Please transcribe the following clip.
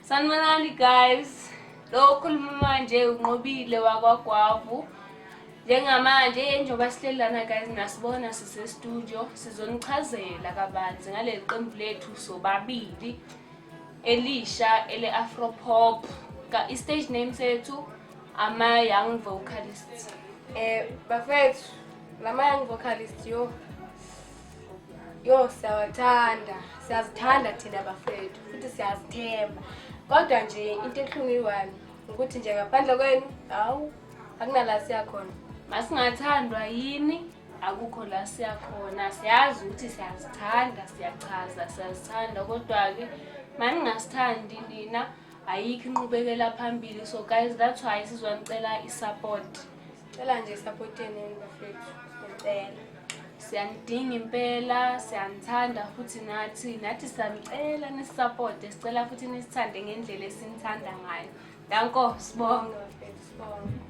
Sanibonani guys, lo khuluma manje uNqobile wakwaGwavu. Njengamanje njengoba sihleli lana guys nasibona sise-studio sizonichazela kabanzi ngaleli qembu lethu sobabili elisha ele-Afro Pop. I-stage name sethu ama Young Vocalists. Bafethu, lama young vocalists yo siyazithanda thina bafethu futhi siyazithemba. Kodwa nje into ehlungiwe ukuthi nje ngaphandle kwenu akunala siyakhona. Masingathandwa yini akukho la siyakhona. Siyazi ukuthi siyazithanda, siyachaza siyazithanda, kodwa ke maningasithandi nina ayikho inqubekela phambili. So guys, that's why sizwanicela i-support. Cela nje supporteni bafethu, siyacela. Siyanidinga impela, siyanithanda futhi nathi siyanicela nisupport. Sicela futhi nisithande ngendlela esinithanda ngayo. Danko, sibonga Bafethu, sibonga.